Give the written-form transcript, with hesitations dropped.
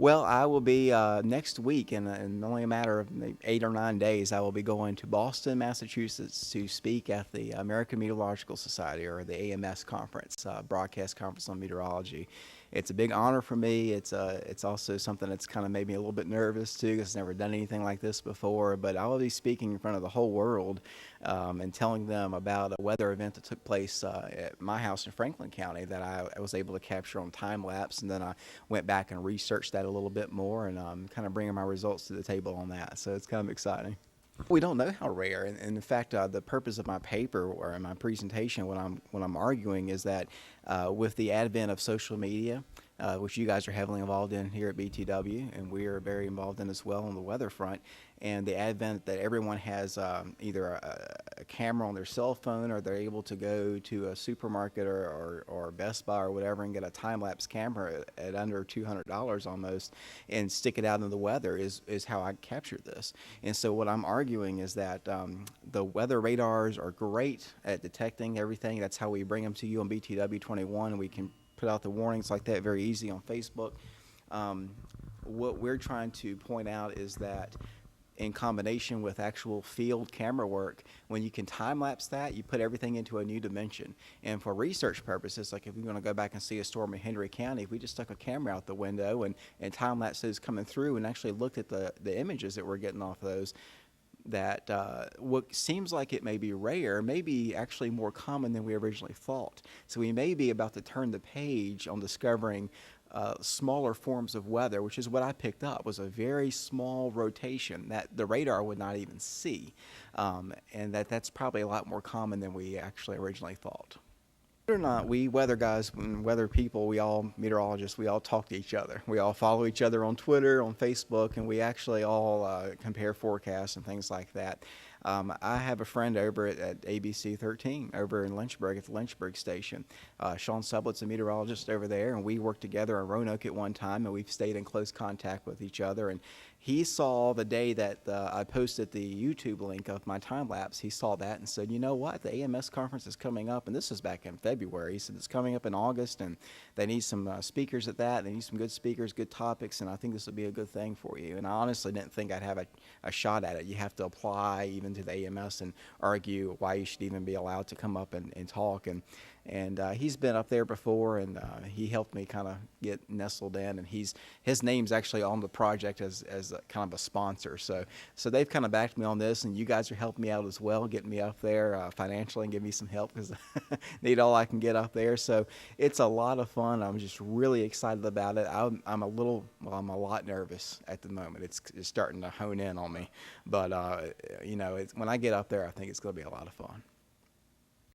Well, I will be next week in only a matter of maybe 8 or 9 days. I will be going to Boston, Massachusetts to speak at the American Meteorological Society, or the AMS conference, Broadcast Conference on Meteorology. It's a big honor for me. It's also something that's kind of made me a little bit nervous too, because I've never done anything like this before. But I will be speaking in front of the whole world and telling them about a weather event that took place at my house in Franklin County that I was able to capture on time lapse, and then I went back and researched that a little bit more, and kind of bringing my results to the table on that. So it's kind of exciting. We don't know how rare, and in fact, the purpose of my paper or in my presentation, what I'm arguing is that with the advent of social media, which you guys are heavily involved in here at BTW, and we are very involved in as well on the weather front, and the advent that everyone has either a camera on their cell phone, or they're able to go to a supermarket or Best Buy or whatever and get a time-lapse camera at under $200 almost and stick it out in the weather is how I captured this. And so what I'm arguing is that the weather radars are great at detecting everything. That's how we bring them to you on BTW 21. We can put out the warnings like that very easy on Facebook. What we're trying to point out is that in combination with actual field camera work, when you can time-lapse that, you put everything into a new dimension. And for research purposes, like if we want to go back and see a storm in Henry County, if we just stuck a camera out the window and time-lapse those coming through and actually looked at the images that we're getting off those, that what seems like it may be rare may be actually more common than we originally thought. So we may be about to turn the page on discovering smaller forms of weather, which is what I picked up, was a very small rotation that the radar would not even see, and that's probably a lot more common than we actually originally thought. Or not, we weather guys and weather people, we all meteorologists, we all talk to each other. We all follow each other on Twitter, on Facebook, and we actually all compare forecasts and things like that. I have a friend over at ABC 13 over in Lynchburg at the Lynchburg station. Sean Sublett's a meteorologist over there, and we worked together in Roanoke at one time, and we've stayed in close contact with each other. And he saw the day that I posted the YouTube link of my time lapse. He saw that and said, "You know what? The AMS conference is coming up," and this was back in February. He said it's coming up in August, and they need some speakers at that. They need some good speakers, good topics, and I think this would be a good thing for you. And I honestly didn't think I'd have a shot at it. You have to apply even to the AMS and argue why you should even be allowed to come up and talk. And he's been up there before, and he helped me kind of get nestled in, and his name's actually on the project as kind of a sponsor. So they've kind of backed me on this, and you guys are helping me out as well, getting me up there financially and giving me some help because I need all I can get up there. So it's a lot of fun. I'm just really excited about it. I'm a lot nervous at the moment. It's starting to hone in on me, but when I get up there, I think it's going to be a lot of fun.